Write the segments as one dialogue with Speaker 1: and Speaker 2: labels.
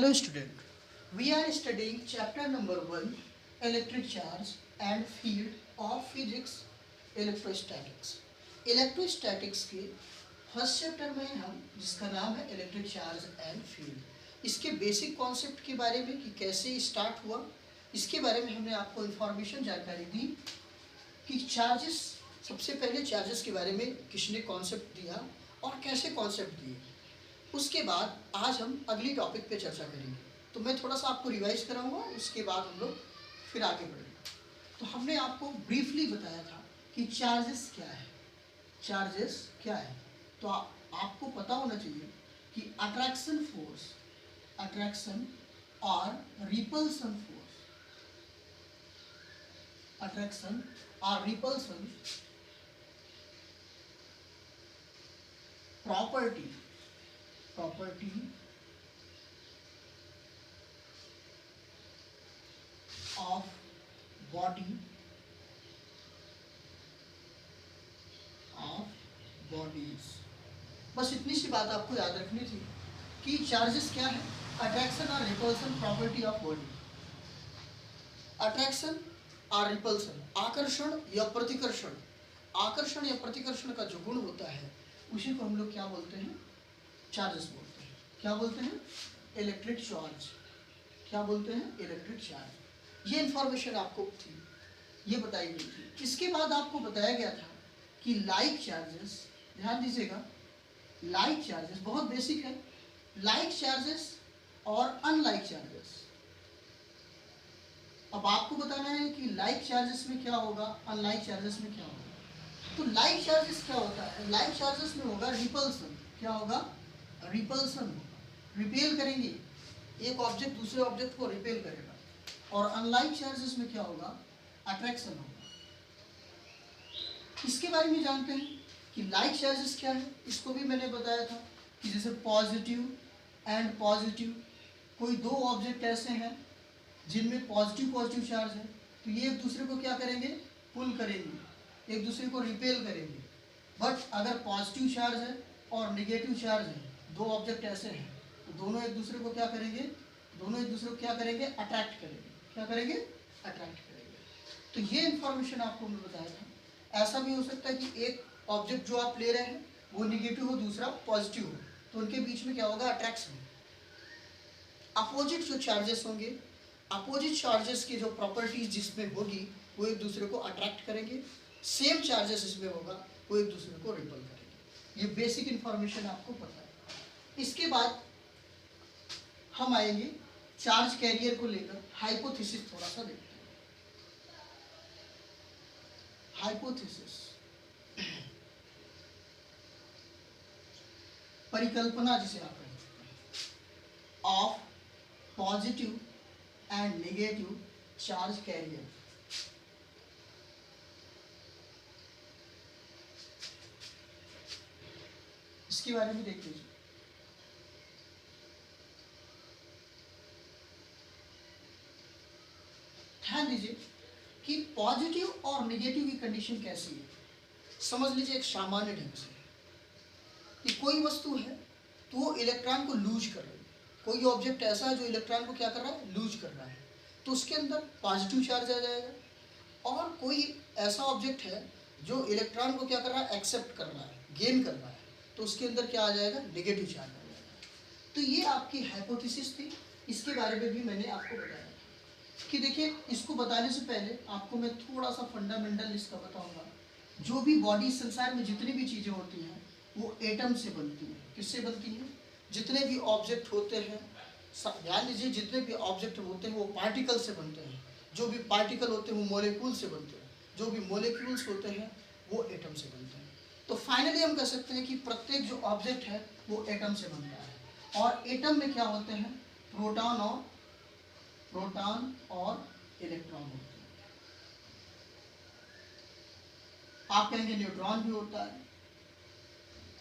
Speaker 1: Hello student, we are studying chapter number 1 electric charge and field of physics electrostatics. Electrostatics के first chapter में हम जिसका नाम है इलेक्ट्रिक चार्ज एंड फील्ड, इसके बेसिक कॉन्सेप्ट के बारे में कि कैसे स्टार्ट हुआ इसके बारे में हमने आपको इन्फॉर्मेशन जानकारी दी कि चार्जेस, सबसे पहले चार्जेस के बारे में किसने कॉन्सेप्ट दिया और कैसे कॉन्सेप्ट दिए। उसके बाद आज हम अगली टॉपिक पे चर्चा करेंगे, तो मैं थोड़ा सा आपको रिवाइज कराऊंगा, उसके बाद हम लोग फिर आगे बढ़ेंगे। तो हमने आपको ब्रीफली बताया था कि चार्जेस क्या है। चार्जेस क्या है तो आपको पता होना चाहिए कि अट्रैक्शन फोर्स, अट्रैक्शन और रिपल्सन फोर्स, अट्रैक्शन और रिपल्सन प्रॉपर्टी of bodies बस इतनी सी बात आपको याद रखनी थी कि चार्जेस क्या है, अट्रैक्शन और repulsion property of body. Attraction और रिपल्सन, आकर्षण या प्रतिकर्षण, आकर्षण या प्रतिकर्षण का जो गुण होता है उसी को हम लोग क्या बोलते हैं, चार्जेस बोलते हैं। क्या बोलते हैं? Electric charge. क्या बोलते हैं? Electric charge. ये इंफॉर्मेशन आपको थी, ये बताई गई थी। इसके बाद आपको बताया गया था कि लाइक चार्जेस, ध्यान दीजिएगा, लाइक चार्जेस बहुत बेसिक है, लाइक चार्जेस और अनलाइक चार्जेस। अब आपको बताना है कि लाइक चार्जेस में क्या होगा, अनलाइक चार्जेस में क्या होगा। तो लाइक चार्जेस क्या होता है? लाइक चार्जेस में होगा रिपल्सन। क्या होगा? रिपल्सन होगा, रिपेल करेंगे, एक ऑब्जेक्ट दूसरे ऑब्जेक्ट को रिपेल करेगा। और अनलाइक चार्जेस में क्या होगा? अट्रैक्शन होगा। इसके बारे में जानते हैं कि लाइक चार्जेस क्या है। इसको भी मैंने बताया था कि जैसे पॉजिटिव एंड पॉजिटिव, कोई दो ऑब्जेक्ट ऐसे हैं जिनमें पॉजिटिव पॉजिटिव चार्ज है, तो ये एक दूसरे को क्या करेंगे? पुल करेंगे, एक दूसरे को रिपेल करेंगे। बट अगर पॉजिटिव चार्ज है और निगेटिव चार्ज है, दो ऑब्जेक्ट ऐसे हैं, तो दोनों एक दूसरे को क्या करेंगे? दोनों एक दूसरे को क्या करेंगे? अट्रैक्ट करेंगे। क्या करेंगे? अट्रैक्ट करेंगे। तो ये इंफॉर्मेशन आपको मैं बताया था। ऐसा भी हो सकता है कि एक ऑब्जेक्ट जो आप ले रहे हैं वो निगेटिव हो, दूसरा पॉजिटिव हो, तो उनके बीच में क्या होगा? अट्रैक्शन। अपोजिट जो चार्जेस होंगे, अपोजिट चार्जेस की जो प्रॉपर्टीज जिसमें होगी वो एक दूसरे को अट्रैक्ट करेंगे। सेम चार्जेस इसमें होगा, वो एक दूसरे को रिपल करेंगे। ये बेसिक इंफॉर्मेशन आपको पता है। इसके बाद हम आएंगे चार्ज कैरियर को लेकर, हाइपोथेसिस थोड़ा सा देखते हैं। हाइपोथेसिस, परिकल्पना जिसे आप कहते हैं, of positive and negative charge carrier. इसके बारे में देख लीजिए। ध्यान दीजिए कि पॉजिटिव और नेगेटिव की कंडीशन कैसी है, समझ लीजिए एक सामान्य ढंग से कि कोई वस्तु है तो वो इलेक्ट्रॉन को लूज कर रही है। कोई ऑब्जेक्ट ऐसा है जो इलेक्ट्रॉन को क्या कर रहा है? लूज कर रहा है, तो उसके अंदर पॉजिटिव चार्ज आ जाएगा। और कोई ऐसा ऑब्जेक्ट है जो इलेक्ट्रॉन को क्या कर रहा है? एक्सेप्ट कर रहा है, गेन कर रहा है, तो उसके अंदर क्या आ जाएगा? नेगेटिव चार्ज आ जाएगा। तो ये आपकी हाइपोथेसिस थी। इसके बारे में भी मैंने आपको बताया कि देखिए, इसको बताने से पहले आपको मैं थोड़ा सा फंडामेंटल इसका बताऊंगा। जो भी बॉडी, संसार में जितनी भी चीज़ें होती हैं वो एटम से बनती हैं। किससे बनती हैं? जितने भी ऑब्जेक्ट होते हैं, ध्यान दीजिए, जितने भी ऑब्जेक्ट होते हैं वो पार्टिकल से बनते हैं। जो भी पार्टिकल होते हैं वो मॉलिक्यूल से बनते हैं, जो भी मॉलिक्यूल्स होते हैं वो एटम से बनते हैं। तो फाइनली हम कह सकते हैं कि प्रत्येक जो ऑब्जेक्ट है वो एटम से बनता है। और एटम में क्या होते हैं? प्रोटॉन और इलेक्ट्रॉन होते हैं। आप कहेंगे न्यूट्रॉन भी होता है,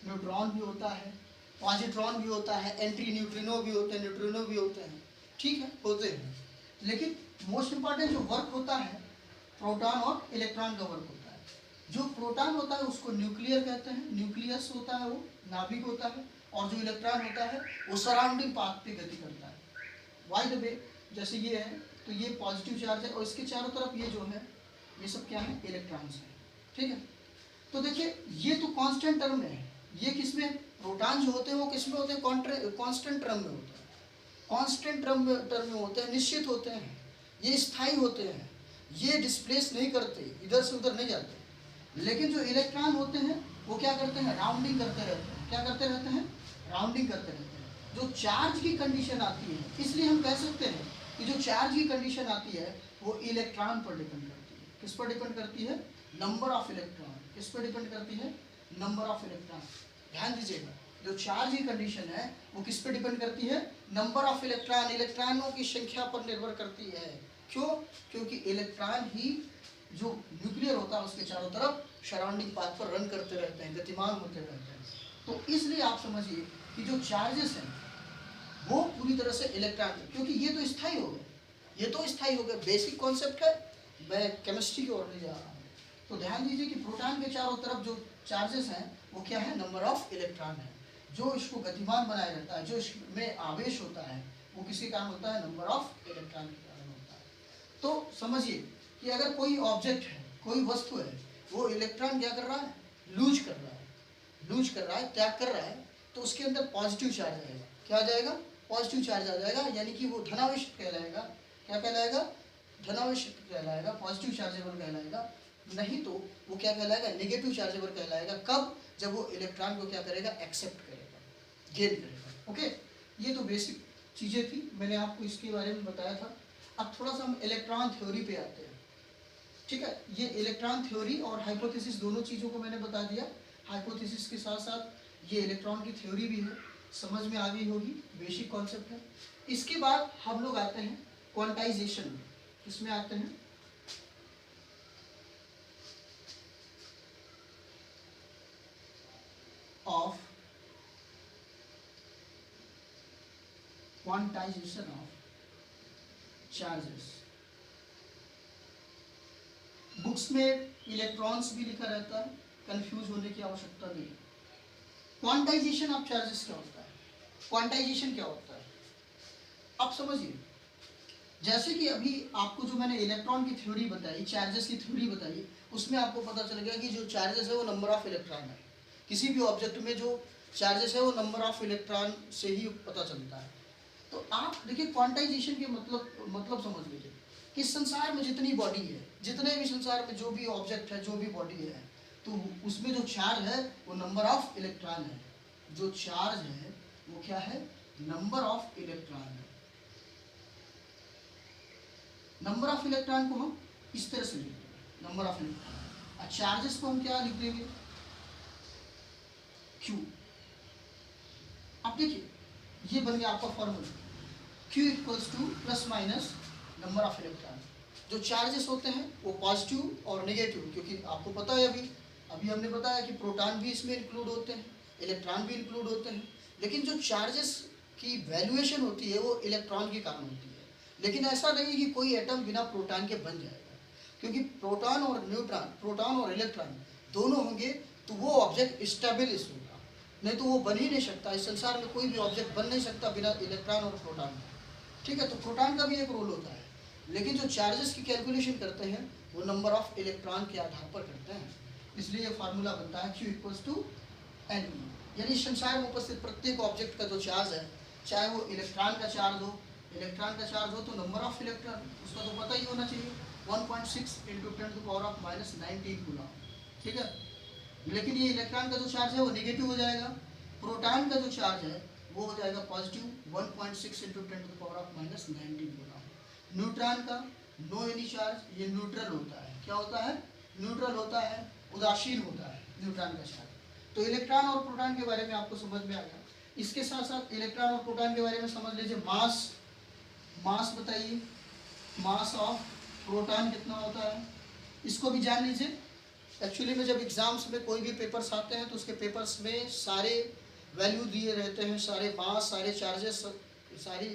Speaker 1: न्यूट्रॉन भी होता है, पॉजिट्रॉन भी होता है, एंटी न्यूट्रिनो भी होते हैं, न्यूट्रिनो भी होते हैं। ठीक है, होते हैं। लेकिन मोस्ट इंपॉर्टेंट जो वर्क होता है प्रोटॉन और इलेक्ट्रॉन का वर्क होता है। जो प्रोटॉन होता है उसको न्यूक्लियर कहते हैं, न्यूक्लियस होता है, वो नाभिक होता है। और जो इलेक्ट्रॉन होता है वो सराउंडिंग पाथ पे गति करता है। बाय द वे जैसे ये है तो ये पॉजिटिव चार्ज है और इसके चारों तरफ ये जो है ये सब क्या है, इलेक्ट्रॉन्स हैं, ठीक है। तो देखिए ये तो कांस्टेंट टर्म में है, ये किसमें, प्रोटॉन जो होते हैं वो किसमें होते हैं, कांस्टेंट टर्म में होते हैं, कांस्टेंट टर्म में होते हैं, निश्चित होते हैं, ये स्थायी होते हैं, ये डिस्प्लेस नहीं करते, इधर से उधर नहीं जाते। लेकिन जो इलेक्ट्रॉन होते हैं वो क्या करते हैं, राउंडिंग करते रहते हैं, क्या करते रहते हैं, राउंडिंग करते रहते हैं। जो चार्ज की कंडीशन आती है, इसलिए हम कह सकते हैं कि जो चार्ज की कंडीशन आती है वो इलेक्ट्रॉन पर डिपेंड करती है। किस पर डिपेंड करती है, नंबर ऑफ इलेक्ट्रॉन। किस पर डिपेंड करती है, नंबर ऑफ इलेक्ट्रॉन। ध्यान दीजिएगा, जो चार्ज की कंडीशन है वो किस पर डिपेंड करती है, नंबर ऑफ इलेक्ट्रॉन, इलेक्ट्रॉनों की संख्या पर निर्भर करती है। क्यों, क्योंकि इलेक्ट्रॉन ही जो न्यूक्लियर होता है उसके चारों तरफ सराउंडिंग पाथ पर रन करते रहते हैं, गतिमान होते रहते हैं। तो इसलिए आप समझिए कि जो चार्जेस हैं वो पूरी तरह से इलेक्ट्रॉन, क्योंकि ये तो स्थायी हो गए, ये तो स्थायी हो गए, बेसिक कॉन्सेप्ट है, मैं केमिस्ट्री की ओर ले जा रहा हूँ। तो ध्यान दीजिए कि प्रोटॉन के चारों तरफ जो चार्जेस हैं वो क्या है, नंबर ऑफ इलेक्ट्रॉन है। जो इसको गतिमान बनाया रहता है, जो इसमें आवेश होता है वो किसके कारण होता है, नंबर ऑफ इलेक्ट्रॉन के कारण होता है। तो समझिए कि अगर कोई ऑब्जेक्ट है, कोई वस्तु है, वो इलेक्ट्रॉन क्या कर रहा है, लूज कर रहा है, लूज कर रहा है, त्याग कर रहा है, तो उसके अंदर पॉजिटिव चार्ज आएगा। क्या आ जाएगा, पॉजिटिव चार्ज आ जाएगा, यानी कि वो धनावेश कहलाएगा। क्या कहलाएगा, धनावेश कहलाएगा, पॉजिटिव चार्जेबल कहलाएगा। नहीं तो वो क्या कहलाएगा, नेगेटिव चार्जेबल कहलाएगा। कब, जब वो इलेक्ट्रॉन को क्या करेगा, एक्सेप्ट करेगा, गेन करेगा। ओके, ये तो बेसिक चीज़ें थी, मैंने आपको इसके बारे में बताया था। अब थोड़ा सा हम इलेक्ट्रॉन थ्योरी पे आते हैं, ठीक है। ये इलेक्ट्रॉन थ्योरी और हाइपोथेसिस दोनों चीज़ों को मैंने बता दिया। हाइपोथेसिस के साथ साथ ये इलेक्ट्रॉन की थ्योरी भी है, समझ में आ गई होगी, बेसिक कॉन्सेप्ट है। इसके बाद हम लोग आते हैं क्वांटाइजेशन में। किसमें आते हैं, of quantization of charges. Books में इलेक्ट्रॉन्स भी लिखा रहता है, कंफ्यूज होने की आवश्यकता नहीं। क्वांटाइजेशन ऑफ चार्जेस क्या होता है, क्वांटाइजेशन क्या होता है, आप समझिए। जैसे कि अभी आपको जो मैंने इलेक्ट्रॉन की थ्योरी बताई, चार्जेस की थ्योरी बताई, उसमें आपको पता चल गया कि जो चार्जेस है वो नंबर ऑफ इलेक्ट्रॉन है। किसी भी ऑब्जेक्ट में जो चार्जेस है वो नंबर ऑफ इलेक्ट्रॉन से ही पता चलता है। तो आप देखिए क्वांटाइजेशन के मतलब समझ लीजिए कि संसार में जितनी बॉडी है, जितने भी संसार में जो भी ऑब्जेक्ट है, जो भी बॉडी है, तो उसमें जो चार्ज है वो नंबर ऑफ इलेक्ट्रॉन है। जो चार्ज है वो क्या है, नंबर ऑफ इलेक्ट्रॉन है। नंबर ऑफ इलेक्ट्रॉन को हम इस तरह से लिखते हैं, नंबर ऑफ इलेक्ट्रॉन। और चार्जेस को हम क्या लिख देंगे, Q। अब देखिए ये बन गया आपका formula, Q equals two plus minus number of electron. जो चार्जेस होते हैं वो पॉजिटिव और नेगेटिव, क्योंकि आपको पता है अभी हमने बताया कि प्रोटॉन भी इसमें इंक्लूड होते हैं, इलेक्ट्रॉन भी इंक्लूड होते हैं। लेकिन जो चार्जेस की वैल्यूएशन होती है वो इलेक्ट्रॉन के कारण होती है। लेकिन ऐसा नहीं है कि कोई एटम बिना प्रोटॉन के बन जाएगा, क्योंकि प्रोटॉन और न्यूट्रॉन, प्रोटॉन और इलेक्ट्रॉन दोनों होंगे तो वो ऑब्जेक्ट स्टेबलिश होगा, नहीं तो वो बन ही नहीं सकता। इस संसार में कोई भी ऑब्जेक्ट बन नहीं सकता बिना इलेक्ट्रॉन और प्रोटॉन का, ठीक है। तो प्रोटॉन का भी एक रोल होता है, लेकिन जो चार्जेस की कैलकुलेशन करते हैं वो नंबर ऑफ इलेक्ट्रॉन के आधार पर करते हैं। इसलिए ये फार्मूला बनता है Q इक्वल्स टू एन, यानी संसार में उपस्थित प्रत्येक ऑब्जेक्ट का जो चार्ज है, चाहे वो इलेक्ट्रॉन का चार्ज हो, इलेक्ट्रॉन का चार्ज हो तो नंबर ऑफ इलेक्ट्रॉन उसका तो पता ही होना चाहिए, 1.6 × 10⁻⁻19 कूलम, ठीक है। लेकिन ये इलेक्ट्रॉन का जो चार्ज है वो नेगेटिव हो जाएगा, प्रोटॉन का जो चार्ज है वो हो जाएगा पॉजिटिव, 1.6 × 10⁻⁻19 कूलम। न्यूट्रॉन का नो एनी चार्ज, ये न्यूट्रल होता है। क्या होता है, न्यूट्रल होता है, उदासीन होता है न्यूट्रॉन का चार्ज। तो इलेक्ट्रॉन और प्रोटॉन के बारे में आपको समझ में आ गया। इसके साथ साथ इलेक्ट्रॉन और प्रोटॉन के बारे में समझ लीजिए। मास बताइए, मास ऑफ प्रोटॉन कितना होता है, इसको भी जान लीजिए। एक्चुअली में जब एग्जाम्स में कोई भी पेपर्स आते हैं तो उसके पेपर्स में सारे वैल्यू दिए रहते हैं, सारे मास, सारे चार्जेस, सारी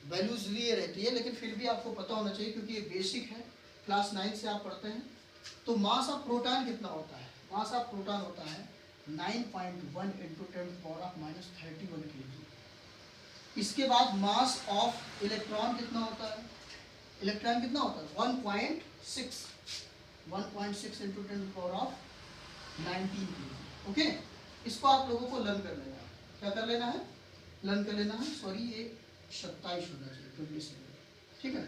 Speaker 1: वैल्यूज लिए रहती है, लेकिन फिर भी आपको पता होना चाहिए क्योंकि ये बेसिक है, क्लास 9 से आप पढ़ते हैं। तो मास ऑफ प्रोटॉन कितना होता है, मास ऑफ प्रोटॉन होता है 9.1 × 10⁻31 kg। इसके बाद मास ऑफ इलेक्ट्रॉन कितना होता है, इलेक्ट्रॉन कितना होता है 1.6 इंटू 10⁻19 ओके। इसको आप लोगों को लर्न कर लेना है, क्या कर लेना है, लर्न कर लेना है, सॉरी ये 27 होना चाहिए 27, ठीक है।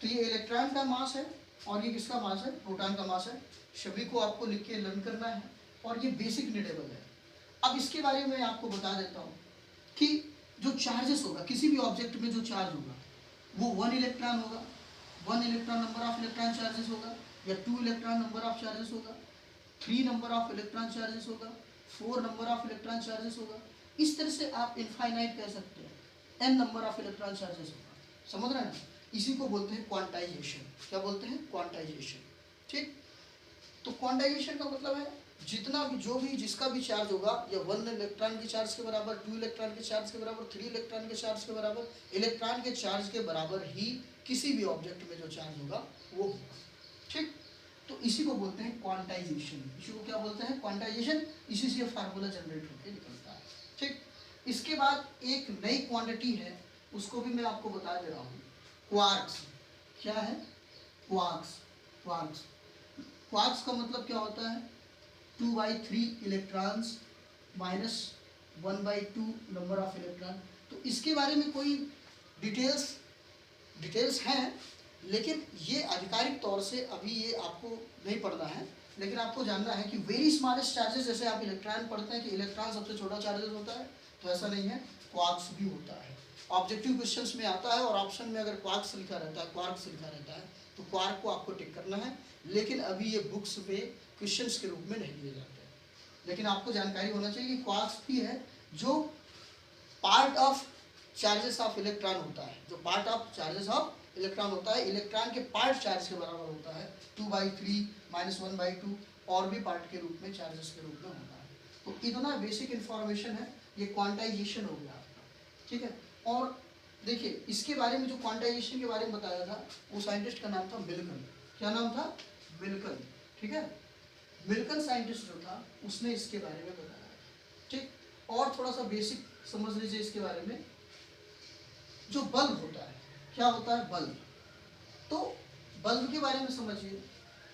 Speaker 1: तो ये इलेक्ट्रॉन का मास है और ये किसका मास है, प्रोटॉन का मास है। सभी को आपको लिख के लर्न करना है और ये बेसिक नीडेबल है। अब इसके बारे में आपको बता देता हूँ कि जो चार्जेस होगा किसी भी ऑब्जेक्ट में, जो चार्ज होगा वो 1 इलेक्ट्रॉन होगा, 1 electron number of electron charges होगा, या 2 इलेक्ट्रॉन नंबर ऑफ चार्जेस होगा, 3 नंबर ऑफ इलेक्ट्रॉन चार्जेस होगा, 4 नंबर ऑफ इलेक्ट्रॉन चार्जेस होगा। इस तरह से आप इनफाइनाइट कह सकते हैं, n number of electron charges होगा। समझ रहे हैं ना, इसी को बोलते हैं क्वांटाइजेशन। क्या बोलते हैं, क्वांटाइजेशन, ठीक। तो क्वांटाइजेशन का मतलब है जितना भी, जो भी जिसका भी चार्ज होगा, या 1 इलेक्ट्रॉन के चार्ज के बराबर, 2 इलेक्ट्रॉन के चार्ज के बराबर, 3 इलेक्ट्रॉन के चार्ज के बराबर, इलेक्ट्रॉन के चार्ज के बराबर ही किसी भी ऑब्जेक्ट में जो चार्ज होगा वो होगा, ठीक। तो इसी को बोलते हैं क्वांटाइजेशन। इसी को क्या बोलते हैं, क्वांटाइजेशन। इसी से फार्मूला जनरेट होकर निकलता है, ठीक। इसके बाद एक नई क्वांटिटी है, उसको भी मैं आपको बता दे रहा हूँ, क्वार्क्स। क्या है, क्वार्क्स। क्वार्क्स, क्वार्क्स का मतलब क्या होता है, 2/3 electrons minus 1/2 number of electron. तो इसके बारे में कोई डिटेल्स हैं, लेकिन ये आधिकारिक तौर से अभी ये आपको नहीं पढ़ना है, लेकिन आपको जानना है कि वेरी स्मॉलेस्ट चार्जेस, जैसे आप इलेक्ट्रॉन पढ़ते हैं कि इलेक्ट्रॉन सबसे छोटा चार्जेस होता है, तो ऐसा नहीं है, क्वार्क्स भी होता है। ऑब्जेक्टिव क्वेश्चंस में आता है और ऑप्शन में अगर क्वार्क्स लिखा रहता है, क्वार्क्स लिखा रहता है, तो क्वार्क को आपको टिक करना है। लेकिन अभी ये बुक्स में क्वेश्चंस के रूप में नहीं दिए जाते हैं, लेकिन आपको जानकारी होना चाहिए कि क्वार्क्स भी है जो part of charges of electron होता है, जो part of charges of electron होता है, इलेक्ट्रॉन के पार्ट चार्ज के बराबर होता है, 2/3 माइनस 1/2 और भी पार्ट के रूप में, चार्जेस के रूप में होता है। तो इतना बेसिक इन्फॉर्मेशन है, ये क्वांटाइजेशन हो गया आपका, ठीक है। और देखिए इसके बारे में, जो क्वांटाइजेशन के बारे में बताया था, वो साइंटिस्ट का नाम था मिल्कन। क्या नाम था, मिल्कन, ठीक है। मिल्कन साइंटिस्ट जो था उसने इसके बारे में बताया, ठीक। और थोड़ा सा बेसिक समझ लीजिए इसके बारे में, जो बल्ब होता है, क्या होता है, बल्ब। तो बल्ब के बारे में समझिए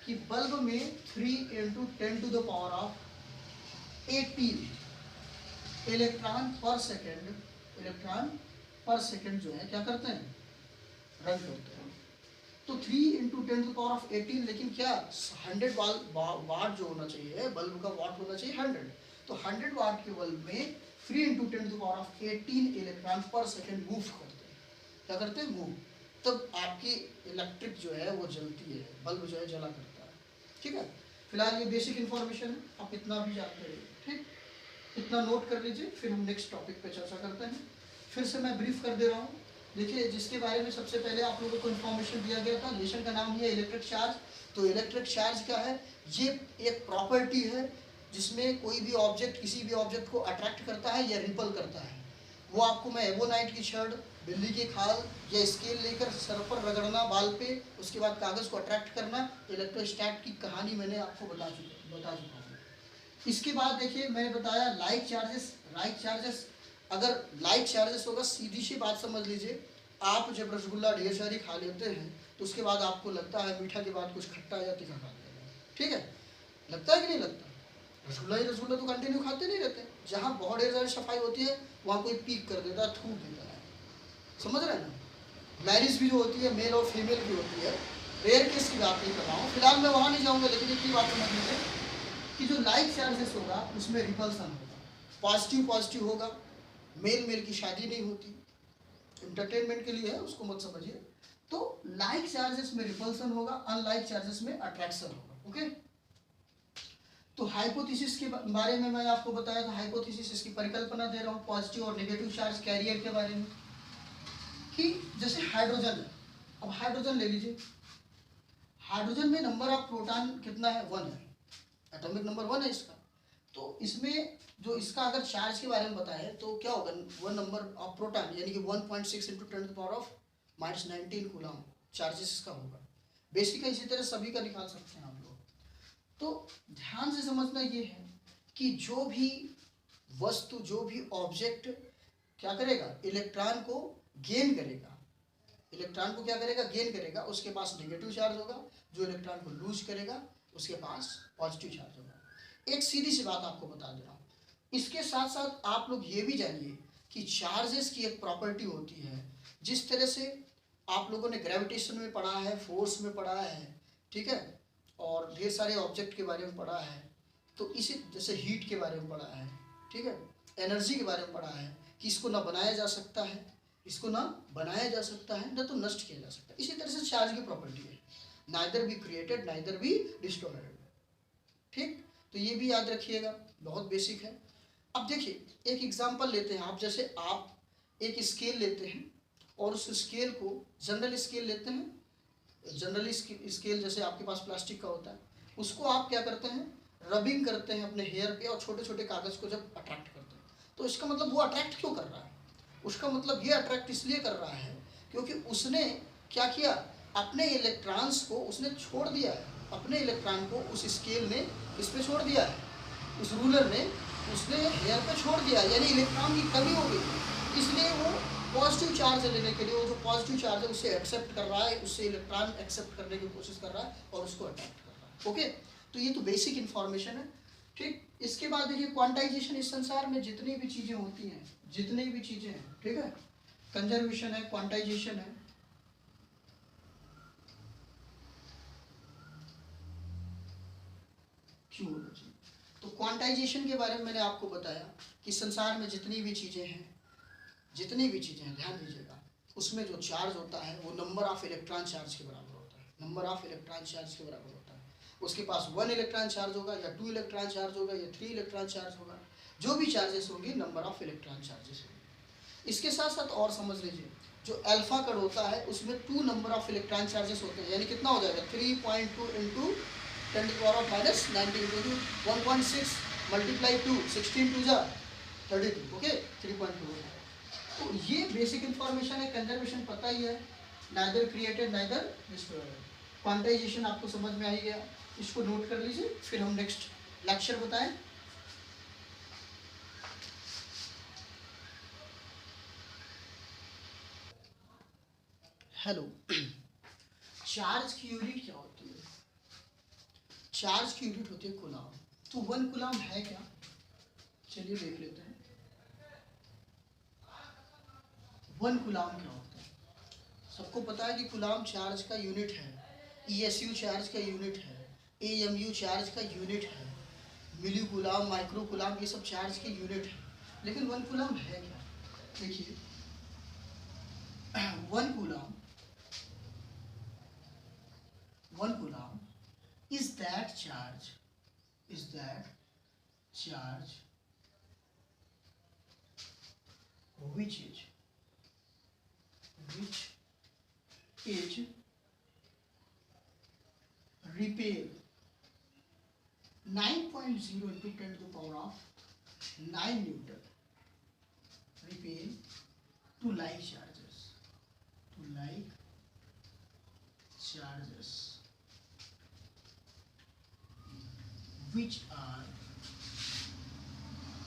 Speaker 1: कि बल्ब में 3 × 10⁻18 इलेक्ट्रॉन पर सेकेंड जो है क्या करते हैं, रन करते हैं। तो 3 × 10⁻18, लेकिन क्या 100 वाट जो होना चाहिए, बल्ब का वाट होना चाहिए 100। तो 100 वाट के बल्ब में 3 × 10⁻18 इलेक्ट्रॉन पर सेकेंड मूव करते हैं। क्या करते हैं, मूव। तब आपकी इलेक्ट्रिक जो है वो जलती है, बल्ब जो है जला करता है, ठीक है। फिलहाल ये बेसिक इन्फॉर्मेशन है, आप इतना भी जानते रहिए, ठीक। इतना नोट कर लीजिए, फिर हम नेक्स्ट टॉपिक पे चर्चा करते हैं। फिर से मैं ब्रीफ कर दे रहा हूँ। देखिए जिसके बारे में सबसे पहले आप लोगों को इन्फॉर्मेशन दिया गया था, लेसन का नाम ही है इलेक्ट्रिक चार्ज। तो इलेक्ट्रिक चार्ज क्या है, ये एक प्रॉपर्टी है जिसमें कोई भी ऑब्जेक्ट किसी भी ऑब्जेक्ट को अट्रैक्ट करता है या रिपल करता है। वो आपको मैं एवोनाइट की छड़, बिल्ली की खाल या स्केल लेकर सर पर रगड़ना बाल पे, उसके बाद कागज़ को अट्रैक्ट करना, इलेक्ट्रोस्टैट की कहानी मैंने आपको बता चुका हूँ। इसके बाद देखिए मैंने बताया लाइक चार्जेस। अगर लाइक चार्जेस होगा, सीधी सी बात समझ लीजिए, आप जब रसगुल्ला ढेर सारी खा लेते हैं तो उसके बाद आपको लगता है मीठा के बाद कुछ खट्टा या तीखा खा लेना, ठीक है। लगता है कि नहीं लगता, रसगुल्ला तो कंटिन्यू खाते नहीं रहते। जहाँ बहुत ढेर सारी सफाई होती है वहाँ कोई पीक कर देता है, थूक देता है, समझ रहे हैं ना। मैरिज भी जो होती है मेल और फीमेल की होती है, रेयर केस की बात नहीं कर रहा हूँ, फिलहाल मैं वहाँ नहीं जाऊँगा, लेकिन इतनी बात समझ लीजिए कि जो लाइक चार्जेस होगा उसमें रिपल्सन होगा, पॉजिटिव होगा। मेल की शादी नहीं होती, इंटरटेनमेंट के लिए है, उसको मत समझिए। तो लाइक चार्जेस में रिपल्सन होगा, अनलाइक चार्जेस में अट्रैक्शन होगा, ओके। तो हाइपोथेसिस के बारे में मैं आपको बताया था, हाइपोथेसिस इसकी परिकल्पना दे रहा हूँ, पॉजिटिव और नेगेटिव चार्ज कैरियर के बारे में। कि जैसे हाइड्रोजन है, अब हाइड्रोजन ले लीजिए, हाइड्रोजन में नंबर ऑफ प्रोटॉन कितना है, 1 है, एटॉमिक नंबर 1 है इसका। तो इसमें जो इसका अगर चार्ज के बारे में बताए तो क्या होगा, 1 नंबर ऑफ प्रोटॉन यानी कि 1.6 × 10⁻⁻19 कूलम चार्जेस इसका होगा। बेसिक है, इसी तरह सभी का निकाल सकते हैं आप लोग। तो ध्यान से समझना ये है कि जो भी वस्तु, जो भी ऑब्जेक्ट क्या करेगा, इलेक्ट्रॉन को गेन करेगा, इलेक्ट्रॉन को क्या करेगा, गेन करेगा, उसके पास नेगेटिव चार्ज होगा, जो इलेक्ट्रॉन को लूज करेगा उसके पास पॉजिटिव चार्ज होगा। एक सीधी सी बात आपको बता दे रहा हूँ। इसके साथ साथ आप लोग ये भी जानिए कि चार्जेस की एक प्रॉपर्टी होती है, जिस तरह से आप लोगों ने ग्रेविटेशन में पढ़ा है, फोर्स में पढ़ा है, ठीक है, और ढेर सारे ऑब्जेक्ट के बारे में पढ़ा है, तो इसी जैसे हीट के बारे में पढ़ा है, ठीक है, एनर्जी के बारे में पढ़ा है कि इसको ना बनाया जा सकता है, इसको ना बनाया जा सकता है, ना तो नष्ट किया जा सकता है। इसी तरह से चार्ज की प्रॉपर्टी है, neither be created neither be destroyed. ठीक, तो ये भी याद रखिएगा, बहुत बेसिक है। अब देखिए एक एग्जांपल लेते हैं, आप जैसे आप एक स्केल लेते हैं और उस स्केल को जनरल स्केल लेते हैं, जनरल स्केल जैसे आपके पास प्लास्टिक का होता है, उसको आप क्या करते हैं, रबिंग करते हैं अपने हेयर पे और छोटे छोटे कागज़ को जब अट्रैक्ट करते हैं, तो इसका मतलब वो अट्रैक्ट क्यों कर रहा है, उसका मतलब ये अट्रैक्ट इसलिए कर रहा है क्योंकि उसने क्या किया, अपने इलेक्ट्रॉन्स को उसने छोड़ दिया है, अपने इलेक्ट्रॉन को उस स्केल ने इस पे छोड़ दिया है, उस रूलर ने उसने हेयर पे छोड़ दिया, यानी इलेक्ट्रॉन की कमी हो गई, इसलिए वो पॉजिटिव चार्ज लेने के लिए वो जो पॉजिटिव चार्ज है उसे एक्सेप्ट कर रहा है, उससे इलेक्ट्रॉन एक्सेप्ट करने की कोशिश कर रहा है और उसको अट्रैक्ट कर रहा है। ओके, तो ये तो बेसिक इन्फॉर्मेशन है। ठीक, इसके बाद देखिए क्वांटाइजेशन, इस संसार में जितनी भी चीज़ें होती हैं, जितनी भी चीज़ें हैं, ठीक है, कंजर्वेशन है, क्वांटाइजेशन है, क्यों होना चाहिए, तो क्वांटाइजेशन के बारे में मैंने आपको बताया कि संसार में जितनी भी चीज़ें हैं, जितनी भी चीज़ें हैं, ध्यान दीजिएगा, उसमें जो चार्ज होता है वो नंबर ऑफ इलेक्ट्रॉन चार्ज के बराबर होता है, नंबर ऑफ इलेक्ट्रॉन चार्ज के बराबर होता है। उसके पास 1 इलेक्ट्रॉन चार्ज होगा या 2 इलेक्ट्रॉन चार्ज होगा या 3 इलेक्ट्रॉन चार्ज होगा, जो भी चार्जेस होंगे नंबर ऑफ इलेक्ट्रॉन चार्जेस होंगे। इसके साथ साथ और समझ लीजिए, जो अल्फा कण होता है उसमें 2 नंबर ऑफ इलेक्ट्रॉन चार्जेस होते हैं, यानी कितना हो जाएगा 3.2 into 10 to the power of minus 19 into 1.6 multiply 2 16 2 जा 32, ओके 3.2। तो ये बेसिक इन्फॉर्मेशन है, कंजर्वेशन पता ही है, neither created neither destroyed. Quantization आपको समझ में आ ही गया, इसको नोट कर लीजिए, फिर हम नेक्स्ट लेक्चर बताएं। हेलो, चार्ज की यूनिट क्या होती है, चार्ज की यूनिट होती है कूलाम। तो 1 कूलाम है क्या, चलिए देख लेते हैं 1 कूलाम क्या होता है। सबको पता है कि कूलाम चार्ज का यूनिट है, ESU चार्ज का यूनिट है, AMU चार्ज का यूनिट है, मिली कूलाम, माइक्रो कूलाम, ये सब चार्ज के यूनिट है, लेकिन 1 कूलाम है क्या। देखिए 1 coulomb is that charge which is repel 9.0 into 10 to the power of 9 Newton, repel to like charges, which are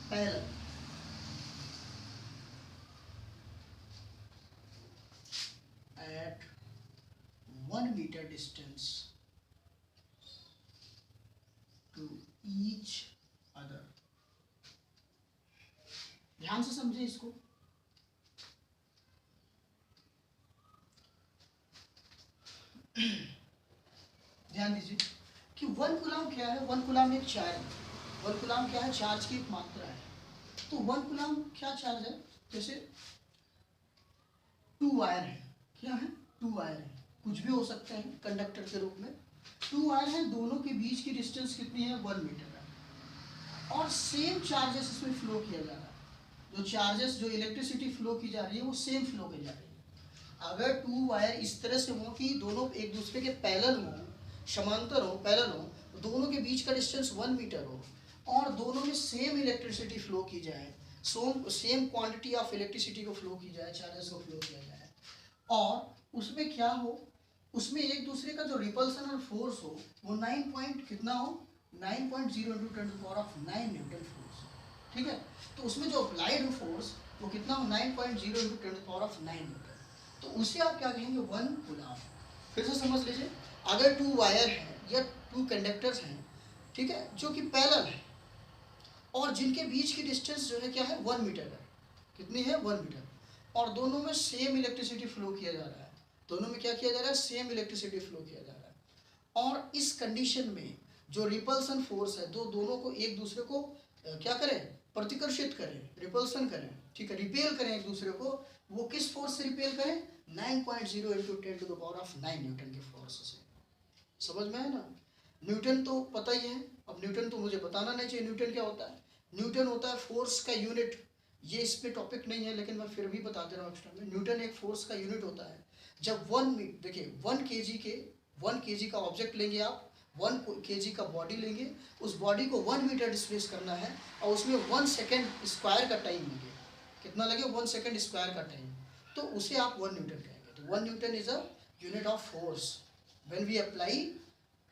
Speaker 1: parallel at 1 meter distance to each other। ध्यान से समझे इसको, ध्यान दीजिए कि 1 कूलाम क्या है। 1 कूलाम एक चार्ज है, 1 कूलाम क्या है, चार्ज की एक मात्रा है। तो 1 कूलाम क्या चार्ज है, जैसे 2 वायर है, क्या है 2 वायर है, कुछ भी हो सकते हैं कंडक्टर के रूप में, 2 वायर है, दोनों के बीच की डिस्टेंस कितनी है 1 मीटर है, और सेम चार्जेस इसमें फ्लो किया जा रहा है, जो चार्जेस, जो इलेक्ट्रिसिटी फ्लो की जा रही है वो सेम फ्लो की जा रही है। अगर 2 वायर इस तरह से हो कि दोनों एक दूसरे के पैरेलल हो, समांतर हो, पैरेलल हो, तो दोनों के बीच का डिस्टेंस 1 मीटर हो और दोनों में सेम इलेक्ट्रिसिटी फ्लो की जाए, सेम क्वांटिटी ऑफ इलेक्ट्रिसिटी को फ्लो की जाए, चार्जेस को फ्लो किया जाए, और उसमें क्या हो, उसमें एक दूसरे का जो रिपल्सन और फोर्स हो वो 9 पॉइंट कितना हो, 9.0 into 10 to power of 9 newton force, ठीक है। तो उसमें जो अप्लाइड फोर्स वो कितना हो 9.0 इंटू 10⁻⁹ न्यूटन, तो उसे आप क्या कहेंगे 1 कूलाम। फिर से समझ लीजिए, अगर 2 वायर हैं या 2 कंडक्टर्स हैं, ठीक है, जो कि पैरेलल है और जिनके बीच की डिस्टेंस जो है क्या है 1 मीटर है, कितनी है 1 मीटर, और दोनों में सेम इलेक्ट्रिसिटी फ्लो किया जा रहा है, दोनों में क्या किया जा रहा है सेम इलेक्ट्रिसिटी फ्लो किया जा रहा है, और इस कंडीशन में जो रिपल्सन फोर्स है दोनों को एक दूसरे को क्या करें प्रतिकर्षित करें, रिपल्सन करें, ठीक है, रिपेल करें एक दूसरे को, वो किस फोर्स से रिपेल करें 9.0 इंटू 10⁹ न्यूटन के फोर्स से। समझ में है ना, न्यूटन तो पता ही है, अब न्यूटन तो मुझे बताना नहीं चाहिए न्यूटन क्या होता है, न्यूटन होता है फोर्स का यूनिट, ये इस पे टॉपिक नहीं है लेकिन मैं फिर भी बता दे रहा हूँ एक्स्ट्रा में, न्यूटन एक फोर्स का यूनिट होता है। जब देखिए 1 kg का ऑब्जेक्ट लेंगे आप, 1 kg का बॉडी लेंगे, उस बॉडी को 1 मीटर डिस्प्लेस करना है और उसमें 1 सेकेंड स्क्वायर का टाइम लगे, कितना लगे 1 सेकेंड स्क्वायर का टाइम, तो उसे आप 1 न्यूटन कहेंगे। तो 1 newton is a unit of force when we apply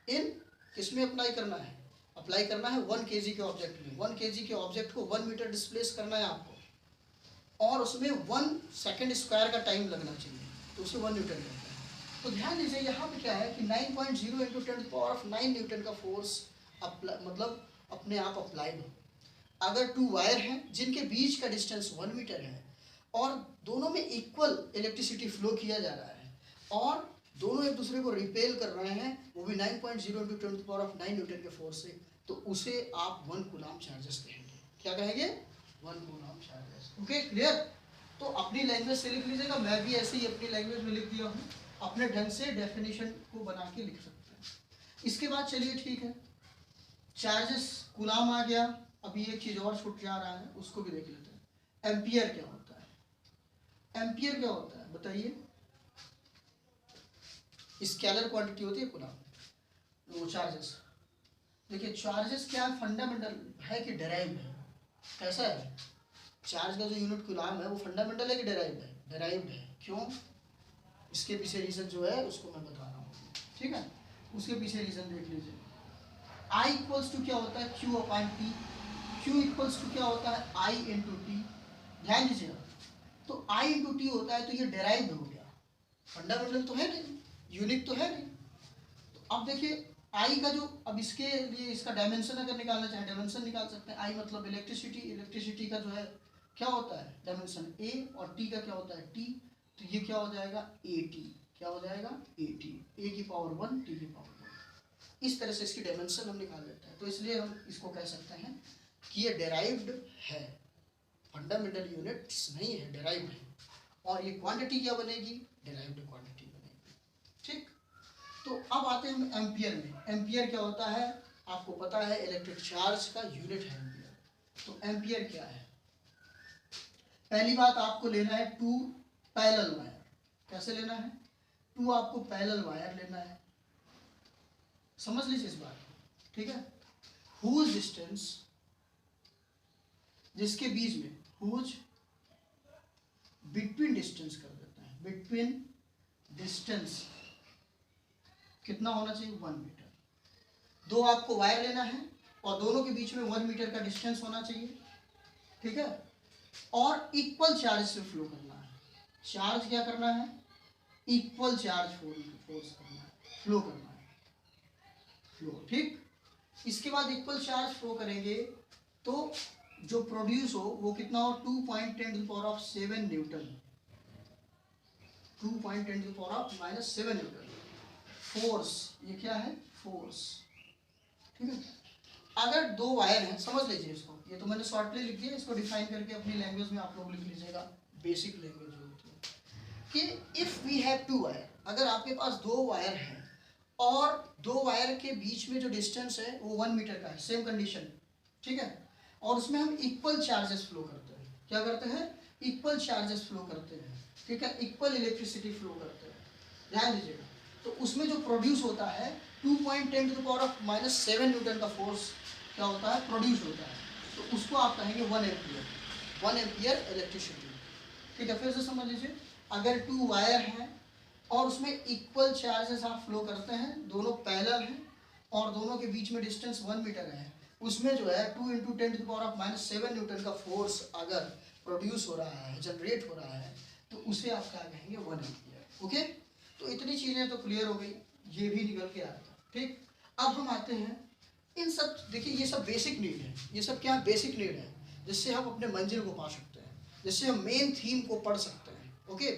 Speaker 1: in, किसमें अप्लाई करना है, अप्लाई करना है 1 kg के ऑब्जेक्ट में, 1 kg के ऑब्जेक्ट को 1 मीटर डिस्प्लेस करना है आपको, और उसमें 1 सेकेंड स्क्वायर का टाइम लगना चाहिए, तो उसे 1 न्यूटन कहते हैं। तो ध्यान दीजिए यहाँ पे क्या है कि 9.0 इंटू 10⁻⁹ न्यूटन का फोर्स मतलब अपने आप अप्लाइड हो। अगर 2 वायर हैं जिनके बीच का डिस्टेंस 1 मीटर है और दोनों में इक्वल इलेक्ट्रिसिटी फ्लो किया जा रहा है और दोनों एक दूसरे को रिपेल कर रहे हैं, वो भी 9.0 इंटू 10⁻⁹ न्यूटन के फोर्स से, तो उसे आप 1 कूलाम चार्जेस कहेंगे। क्या कहेंगे 1 कूलाम चार्जेस। Okay clear. तो अपनी लैंग्वेज से लिख लीजिएगा, मैं भी ऐसे ही अपनी लैंग्वेज में लिख दिया हूँ, अपने ढंग से डेफिनेशन को बना के लिख सकते हैं। इसके बाद चलिए ठीक है, चार्जेस कूलाम आ गया, अभी एक चीज और छूट जा रहा है उसको भी देख लेते हैं। एम्पियर क्या होता है, एम्पियर क्या होता है बताइए, स्केलर क्वांटिटी होती है कूलाम, वो चार्जेस। देखिए चार्जेस क्या फंडामेंटल है कि डेराइव्ड है, कैसा है, चार्ज का जो यूनिट कूलाम है वो फंडामेंटल है कि डेराइव्ड है, डेराइव्ड है। क्यों, इसके पीछे रीजन जो है उसको मैं बता रहा हूँ, ठीक है, उसके पीछे रीजन देख लीजिए। I इक्वल्स टू क्या होता है Q upon T, Q equals to क्या होता है I इंटू टी, ध्यान दीजिएगा, तो I इंटू टी होता है तो ये डेराइव्ड हो गया, फंडामेंटल तो है नहीं, यूनिक तो है नहीं। तो अब देखिए I का जो, अब इसके लिए इसका डायमेंशन अगर निकालना चाहे डायमेंशन निकाल सकते हैं। I मतलब इलेक्ट्रिसिटी, इलेक्ट्रिसिटी का जो है क्या होता है डायमेंशन A, और T का क्या होता है T, तो ये क्या हो जाएगा AT, क्या हो जाएगा AT, A की पावर 1 T की पावर 1, इस तरह से इसकी डायमेंशन हम निकाल लेते हैं। तो इसलिए हम इसको कह सकते हैं कि ये डेराइव्ड है, फंडामेंटल यूनिट्स नहीं है, डेराइव्ड है, और ये क्वांटिटी क्या बनेगी डेराइव्ड क्वांटिटी बनेगी, ठीक। तो अब आते हैं हम एम्पियर में। एम्पियर क्या होता है आपको पता है, इलेक्ट्रिक चार्ज का यूनिट है एम्पियर। तो एम्पियर क्या है, पहली बात आपको लेना है 2 पैरेलल वायर। कैसे लेना है, 2 आपको पैरेलल वायर लेना है, समझ लीजिए इस बात को, ठीक है। हुज डिस्टेंस, जिसके बीच में, हुज बिटवीन डिस्टेंस कर देते हैं, बिटवीन डिस्टेंस कितना होना चाहिए 1 मीटर। 2 आपको वायर लेना है और दोनों के बीच में 1 मीटर का डिस्टेंस होना चाहिए, ठीक है, और इक्वल चार्ज से फ्लो करना है। चार्ज क्या करना है, इक्वल चार्ज फोर्स करना है, फ्लो करना है, फ्लो, ठीक। इसके बाद इक्वल चार्ज फ्लो करेंगे तो जो प्रोड्यूस हो वो कितना हो 2.10⁻⁷ न्यूटन, 2.10⁻⁻7 न्यूटन फोर्स, ये क्या है फोर्स, ठीक है। अगर 2 वायर हैं, समझ लीजिए इसको, ये तो मैंने शॉर्टली लिख दिया, इसको डिफाइन करके अपनी लैंग्वेज में आप लोग लिख लीजिएगा, बेसिक लैंग्वेज जो होती है कि इफ वी हैव 2 वायर, अगर आपके पास 2 वायर हैं और 2 वायर के बीच में जो डिस्टेंस है वो 1 मीटर का है, सेम कंडीशन, ठीक है, और उसमें हम इक्वल चार्जेस फ्लो करते हैं, क्या करते हैं इक्वल चार्जेस फ्लो करते हैं, ठीक है, इक्वल इलेक्ट्रिसिटी फ्लो करते हैं, ध्यान दीजिएगा। तो उसमें जो प्रोड्यूस होता है 2.10⁻⁷ न्यूटन का फोर्स क्या होता है प्रोड्यूस होता है, तो उसको आप कहेंगे 1 एम्पियर, 1 एम्पियर इलेक्ट्रिसिटी, ठीक है। फिर से समझ लीजिए, अगर 2 वायर हैं और उसमें इक्वल चार्जेस आप फ्लो करते हैं, दोनों पैरेलल हैं और दोनों के बीच में डिस्टेंस 1 मीटर है, उसमें जो है 2 × 10⁻⁷ न्यूटन का फोर्स अगर प्रोड्यूस हो रहा है, जनरेट हो रहा है, तो उसे आप क्या कहेंगे, 1 एम्पियर। ओके, तो इतनी चीज़ें तो क्लियर हो गई, ये भी निकल के आया था। ठीक, अब हम आते हैं इन सब, देखिए ये सब बेसिक नीड है, ये सब क्या बेसिक नीड है, जिससे हम अपने मंजिल को पा सकते हैं, जिससे हम मेन थीम को पढ़ सकते हैं। ओके,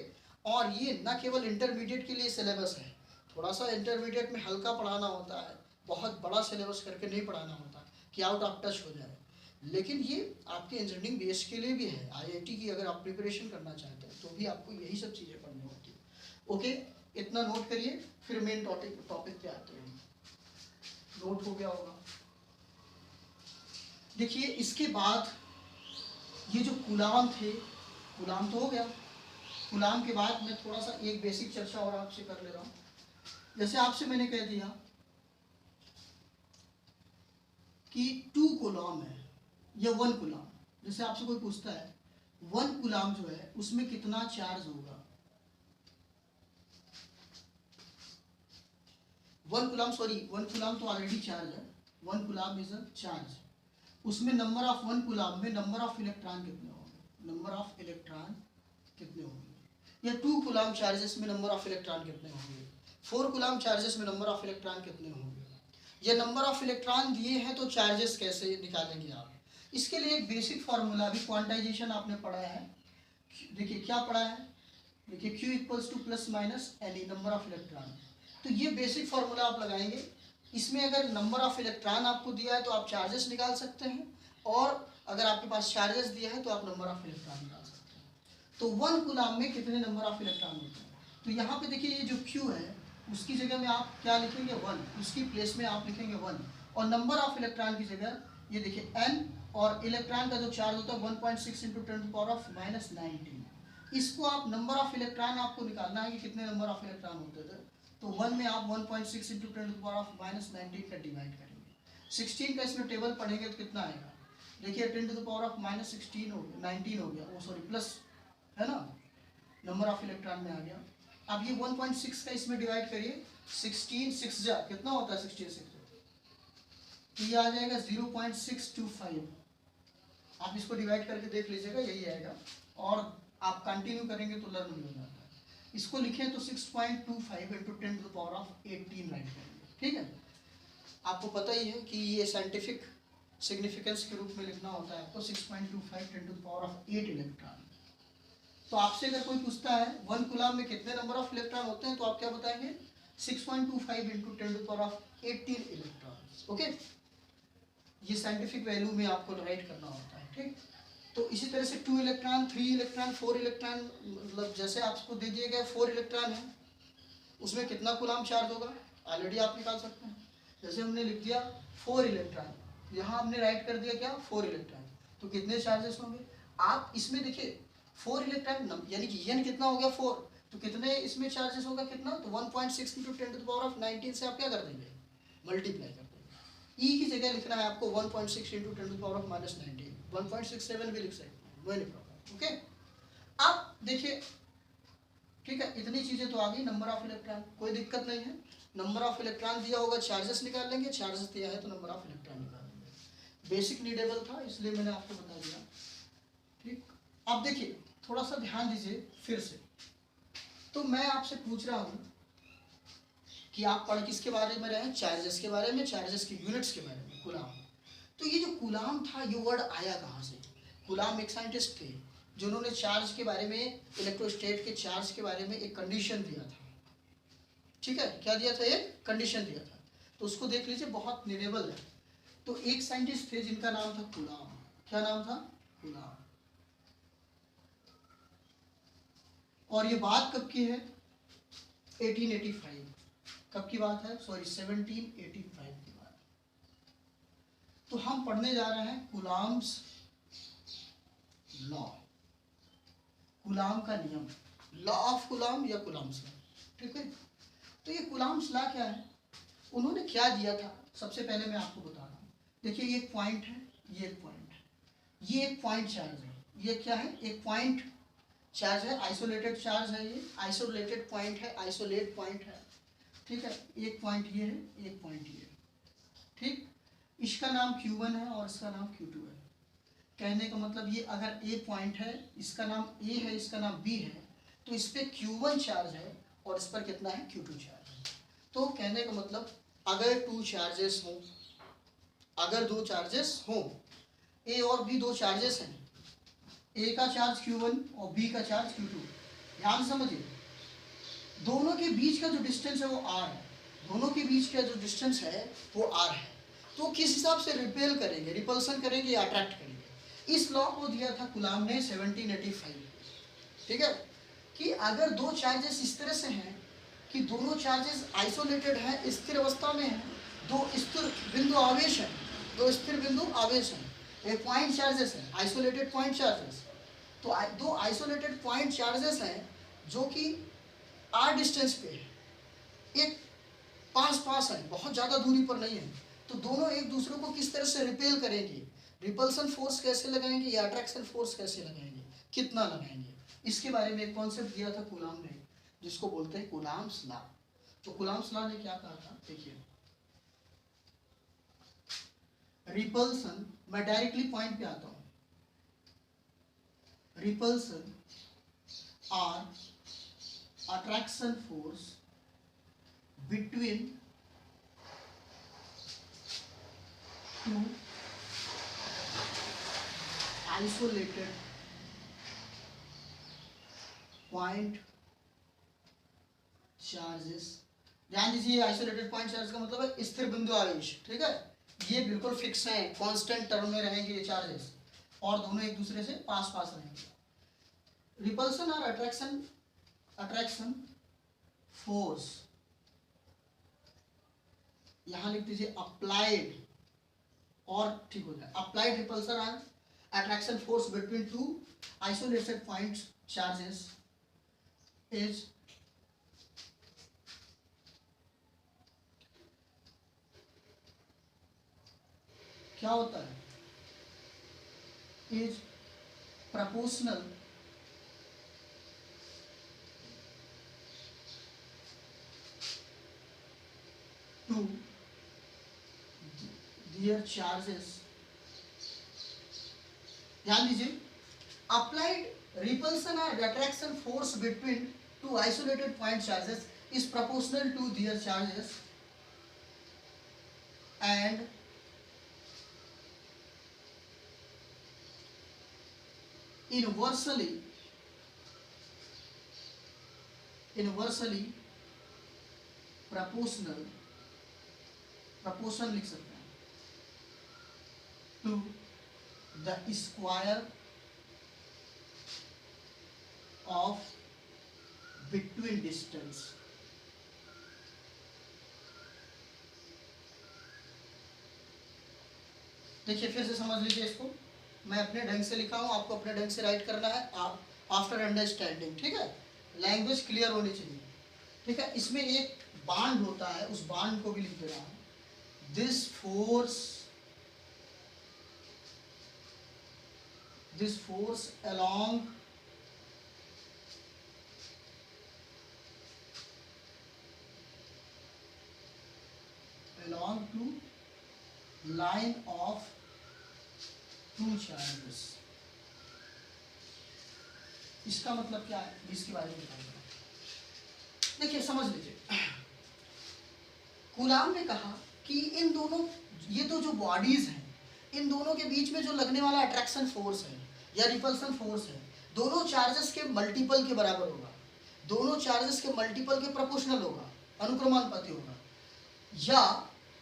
Speaker 1: और ये ना केवल इंटरमीडिएट के लिए सिलेबस है, थोड़ा सा इंटरमीडिएट में हल्का पढ़ाना होता है, बहुत बड़ा सिलेबस करके नहीं पढ़ाना होता कि आउट ऑफ टच हो जाए, लेकिन ये आपके इंजीनियरिंग बेस के लिए भी है। आईआईटी की अगर आप प्रिपरेशन करना चाहते हैं तो भी आपको यही सब चीज़ें पढ़नी होती है। ओके, इतना नोट करिए, फिर मेन टॉपिक पे आते हैं। नोट हो गया होगा। देखिए इसके बाद ये जो कूलाम थे, कूलाम तो हो गया, कूलाम के बाद मैं थोड़ा सा एक बेसिक चर्चा और आपसे कर ले रहा हूँ। जैसे आपसे मैंने कह दिया कि 2 कूलाम है या 1 कूलाम, जैसे आपसे कोई पूछता है 1 कूलाम जो है उसमें कितना चार्ज होगा, 1 कूलाम, सॉरी 1 कूलाम तो ऑलरेडी चार्ज है, 1 कूलाम इज अ चार्ज, उसमें नंबर ऑफ 1 कूलाम में नंबर ऑफ इलेक्ट्रॉन कितने होंगे, नंबर ऑफ इलेक्ट्रॉन कितने होंगे, या 2 कूलाम चार्जेस में नंबर ऑफ इलेक्ट्रॉन कितने होंगे, 4 कूलाम चार्जेस में नंबर ऑफ इलेक्ट्रॉन कितने होंगे, या नंबर ऑफ इलेक्ट्रॉन दिए हैं तो चार्जेस कैसे निकालेंगे आप। इसके लिए एक बेसिक फार्मूला भी, क्वांटाइजेशन आपने पढ़ा है, देखिए क्या पढ़ा है, देखिए Q equals two plus minus any number of electron, तो ये बेसिक फार्मूला आप लगाएंगे। इसमें अगर नंबर ऑफ इलेक्ट्रॉन आपको दिया है तो आप चार्जेस निकाल सकते हैं, और अगर आपके पास चार्जेस दिया है तो आप नंबर ऑफ इलेक्ट्रॉन निकाल सकते हैं। तो 1 कूलाम में कितने नंबर ऑफ इलेक्ट्रॉन होते हैं, तो यहाँ पे देखिए ये जो Q है उसकी जगह में आप क्या लिखेंगे, 1, उसकी प्लेस में आप लिखेंगे 1, और नंबर ऑफ इलेक्ट्रॉन की जगह ये देखिए n, और इलेक्ट्रॉन का जो चार्ज होता है 1.6 इंटू 10⁻⁻⁹, इसको आप नंबर ऑफ इलेक्ट्रॉन आपको निकालना है कि कितने नंबर ऑफ इलेक्ट्रॉन होते थे, तो 1 में आप 1.6 इंटू 10⁻⁻⁹ का डिवाइड करेंगे, 16 का इसमें टेबल पढ़ेंगे तो कितना आएगा, देखिए 10⁻⁻16 हो गया, 19 हो गया, वो सॉरी प्लस है ना, नंबर ऑफ इलेक्ट्रॉन में आ गया। अब ये 1.6 का इसमें डिवाइड करिए, 16 6 जा कितना होता है, 16 6 तो ये आ जाएगा 0.625, आप इसको डिवाइड करके देख लीजिएगा, यही आएगा, और आप कंटिन्यू करेंगे तो लर्न हो जाता है। इसको लिखें तो 6.25 इंटू 10⁻18 राइट करेंगे, ठीक है। आपको पता ही है कि ये साइंटिफिक सिग्निफिकेंस के रूप में लिखना होता है आपको, 6.25 10⁸ इलेक्ट्रॉन। तो आपसे अगर कोई पूछता है 1 कूलाम में कितने नंबर ऑफ इलेक्ट्रॉन होते हैं, तो आप क्या बताएंगे, 6.25 इंटू 10⁸18 इलेक्ट्रॉन। ओके, ये साइंटिफिक वैल्यू में आपको राइट करना होता है, ठीक। तो इसी तरह से 2 इलेक्ट्रॉन, 3 इलेक्ट्रॉन, 4 इलेक्ट्रॉन, मतलब जैसे आपको दे दिए गए 4 इलेक्ट्रॉन है, उसमें कितना कूलाम चार्ज होगा ऑलरेडी आप निकाल सकते हैं। जैसे हमने लिख दिया 4 इलेक्ट्रॉन, यहाँ हमने राइट कर दिया क्या, 4 इलेक्ट्रॉन, तो कितने चार्जेस होंगे, आप इसमें देखिए 4 इलेक्ट्रॉन यानी कि n कितना हो गया 4, तो कितने इसमें चार्जेस होगा कितना, तो 1.6 इंटू 10⁻19 से आप क्या कर देंगे, मल्टीप्लाई कर देंगे। ई की जगह लिखना है आपको 1.6 इंटू 10⁻19, 1.67 भी लिख सकते हैं, नो प्रॉब्लम। ओके, अब देखिए, ठीक है, इतनी चीज़ें तो आ गई, नंबर ऑफ इलेक्ट्रॉन कोई दिक्कत नहीं है, नंबर ऑफ इलेक्ट्रॉन दिया होगा चार्जेस निकाल लेंगे, चार्जेस दिया है तो नंबर ऑफ इलेक्ट्रॉन निकाल लेंगे, बेसिक नीडेबल था इसलिए मैंने आपको बता दिया, ठीक। अब देखिए थोड़ा सा ध्यान दीजिए फिर से, तो मैं आपसे पूछ रहा हूँ कि आप पढ़ किसके बारे में रहे हैं, चार्जेस के बारे में, चार्जेस की यूनिट्स के बारे में, कूलाम। तो ये जो कूलाम था ये वर्ड आया कहाँ से, कूलाम एक साइंटिस्ट थे जिन्होंने चार्ज के बारे में, इलेक्ट्रोस्टेट के चार्ज के बारे में एक कंडीशन दिया था, ठीक है, क्या दिया था, एक कंडीशन दिया था, तो उसको देख लीजिए, बहुत नीडेबल है। तो एक साइंटिस्ट थे जिनका नाम था कूलाम, क्या नाम था, कूलाम, और ये बात कब की है, 1885, कब की बात है, सॉरी 1785 की बात। तो हम पढ़ने जा रहे हैं कूलाम्स लॉ, कूलाम का नियम, लॉ ऑफ कूलाम या कूलाम्स लॉ, ठीक है। तो ये कूलाम्स लॉ क्या है, उन्होंने क्या दिया था, सबसे पहले मैं आपको बता रहा हूँ। देखिए ये एक पॉइंट है, ये एक पॉइंट है, ये एक पॉइंट चार्ज है, ये क्या है, एक पॉइंट चार्ज है, आइसोलेटेड चार्ज है, ये आइसोलेटेड पॉइंट है, आइसोलेट पॉइंट है, ठीक है। एक पॉइंट ये है, एक पॉइंट ये है, ठीक। इसका नाम Q1 है और इसका नाम Q2 है। कहने का मतलब ये अगर ए पॉइंट है, इसका नाम ए है, इसका नाम बी है, तो इस पर Q1 चार्ज है और इस पर कितना है Q2 चार्ज है। तो कहने का मतलब अगर टू चार्जेस हों, अगर दो चार्जेस हों, ए और बी दो चार्जेस हैं, ए का चार्ज Q1 और बी का चार्ज Q2, ध्यान से समझिए, दोनों के बीच का जो डिस्टेंस है वो r है, दोनों के बीच का जो डिस्टेंस है वो r है। तो किस हिसाब से रिपेल करेंगे, रिपल्सन करेंगे या अट्रैक्ट करेंगे, इस लॉ को दिया था कूलाम ने 1785। ठीक है, कि अगर दो चार्जेस इस तरह से हैं कि दोनों चार्जेस आइसोलेटेड हैं, स्थिर अवस्था में हैं, दो स्थिर बिंदु आवेश हैं, दो स्थिर बिंदु आवेश हैं, ये पॉइंट चार्जेस हैं, आइसोलेटेड पॉइंट चार्जेस। तो दो आइसोलेटेड पॉइंट चार्जेस हैं जो कि r डिस्टेंस पे है, एक पास पास है, बहुत ज़्यादा दूरी पर नहीं है, तो दोनों एक दूसरे को किस तरह से रिपेल करेंगे, रिपल्सन फोर्स कैसे लगाएंगे या अट्रैक्शन फोर्स कैसे लगाएंगे, कितना लगाएंगे, इसके बारे में एक कॉन्सेप्ट दिया था कूलाम ने, जिसको बोलते हैं कूलाम्स लॉ। तो कूलाम्स लॉ ने क्या कहा था, देखिए, रिपल्सन, मैं डायरेक्टली पॉइंट पे आता हूं, repulsion or attraction force between two isolated point charges. ध्यान दीजिए, आइसोलेटेड पॉइंट चार्ज का मतलब है स्थिर बिंदु आवेश। ठीक है, ये बिल्कुल फिक्स है, कांस्टेंट टर्म में रहेंगे ये चार्जेस और दोनों एक दूसरे से पास पास रहेंगे। रिपल्सन और अट्रैक्शन फोर्स, यहां लिख दीजिए अप्लाइड, और ठीक हो जाए, अप्लाइड रिपल्सन और attraction force between two isolated point charges is क्या होता है, is proportional to their charges। ध्यान दीजिए, applied repulsion or attraction force between two isolated point charges is proportional to their charges and inversely proportional, proportion लिख सकते हैं, to the square of between distance। देखिए फिर से समझ लीजिए इसको, मैं अपने ढंग से लिखा हूँ, आपको अपने ढंग से राइट करना है, आफ्टर अंडरस्टैंडिंग। ठीक है, लैंग्वेज क्लियर होनी चाहिए। ठीक है, इसमें एक बांड होता है, उस बांड को भी लिख दे रहा हूँ, this force along to line of two charges। इसका मतलब क्या है, इसके बारे में बताऊंगा। देखिए समझ लीजिए, कूलाम ने कहा कि इन दोनों, ये तो जो बॉडीज हैं, इन दोनों के बीच में जो लगने वाला अट्रैक्शन फोर्स है या रिपल्सन फोर्स है, दोनों चार्जेस के मल्टीपल के बराबर होगा, दोनों चार्जेस के मल्टीपल के प्रोपोर्शनल होगा, अनुक्रमानुपाती होगा, या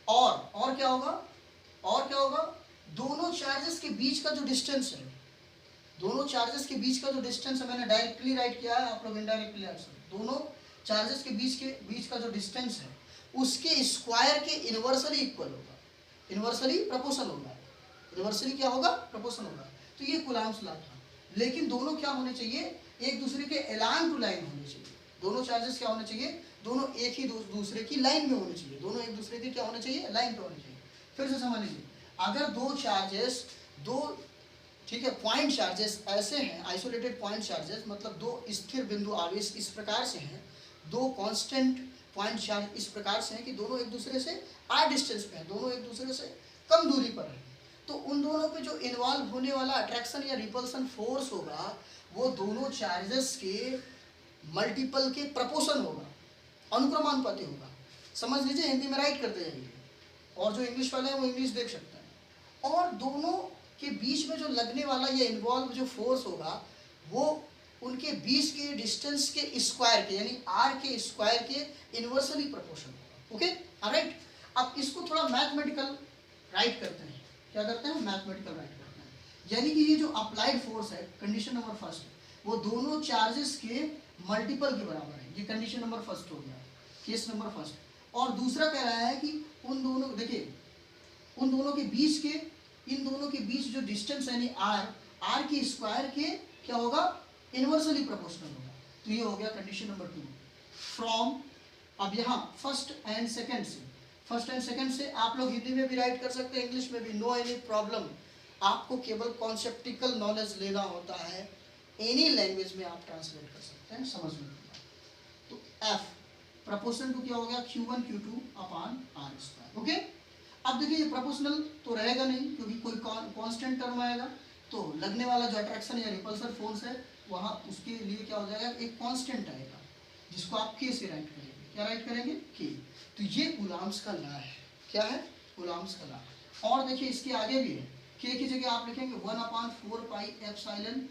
Speaker 1: और क्या होगा, दोनों चार्जेस के बीच का जो डिस्टेंस है, दोनों चार्जेस के बीच का जो डिस्टेंस है, मैंने डायरेक्टली राइट किया है, आप लोग इनडायरेक्टली राइट सकते, दोनों चार्जेस के बीच का जो डिस्टेंस है उसके स्क्वायर के इनवर्सली इक्वल होगा, इनवर्सली प्रोपोर्शनल होगा, इनवर्सली क्या होगा, प्रोपोर्शनल होगा। तो ये कूलाम्स लॉ था, लेकिन दोनों क्या होने चाहिए, एक दूसरे के एलान टू लाइन होने चाहिए, दोनों चार्जेस क्या होने चाहिए, दोनों एक ही दूसरे की लाइन में होने चाहिए, दोनों एक दूसरे के क्या होने चाहिए, लाइन पे होने चाहिए। फिर से समझ लीजिए, अगर दो चार्जेस, दो, ठीक है, पॉइंट चार्जेस ऐसे हैं, आइसोलेटेड पॉइंट चार्जेस मतलब दो स्थिर बिंदु आवेश इस प्रकार से हैं, दो कांस्टेंट पॉइंट चार्ज इस प्रकार से हैं कि दोनों एक दूसरे से आर डिस्टेंस पे हैं, दोनों एक दूसरे से कम दूरी पर हैं, तो उन दोनों पे जो इन्वॉल्व होने वाला अट्रैक्शन या रिपल्सन फोर्स होगा वो दोनों चार्जेस के मल्टीपल के प्रपोर्शन होगा, अनुक्रमानुपाती होगा। समझ लीजिए, हिंदी में राइट करते जाइए, और जो इंग्लिश वाले हैं वो इंग्लिश देख सकते हैं। और दोनों के बीच में जो लगने वाला या इन्वॉल्व जो फोर्स होगा वो उनके बीच के डिस्टेंस के स्क्वायर के, यानी आर के स्क्वायर के इन्वर्सली प्रोपोर्शनल होगा। Okay, right. अब इसको थोड़ा मैथमेटिकल राइट करते हैं। क्या करते हैं? मैथमेटिकल राइट करते हैं। यानी कि ये जो अप्लाइड फोर्स है, कंडीशन नंबर फर्स्ट, वो दोनों चार्जेस के मल्टीपल के बराबर है। ये कंडीशन नंबर फर्स्ट हो गया, केस नंबर फर्स्ट। और दूसरा कह रहा है कि उन दोनों, देखिए, उन दोनों के बीच के, इन दोनों के बीच जो डिस्टेंस यानी आर के स्क्वायर के क्या होगा? इनवर्सली प्रोपोर्शनल होगा। तो ये हो गया कंडीशन नंबर 2 फ्रॉम। अब यहाँ फर्स्ट एंड सेकंड से, फर्स्ट एंड सेकंड से आप लोग हिंदी में भी राइट कर सकते हैं, इंग्लिश में भी, नो एनी प्रॉब्लम। आपको केवल कॉन्सेप्टिकल नॉलेज लेना होता है, एनी लैंग्वेज में आप ट्रांसलेट कर सकते हैं, समझ में। तो एफ प्रोपोर्शनल टू क्या हो गया? Q1 Q2 upon r square. Okay, अब देखिए ये प्रोपोर्शनल तो रहेगा नहीं क्योंकि कोई कांस्टेंट टर्म आएगा, तो लगने वाला जो अट्रैक्शन या रिपल्सन फोर्स है वहाँ उसके लिए क्या हो जाएगा? एक कांस्टेंट आएगा जिसको आप के से राइट करेंगे। क्या राइट करेंगे? के। तो ये कूलॉम्स का लॉ है। क्या है? कूलॉम्स का लॉ। और देखिए इसके आगे भी है, के की जगह आप लिखेंगे 1/4 pi epsilon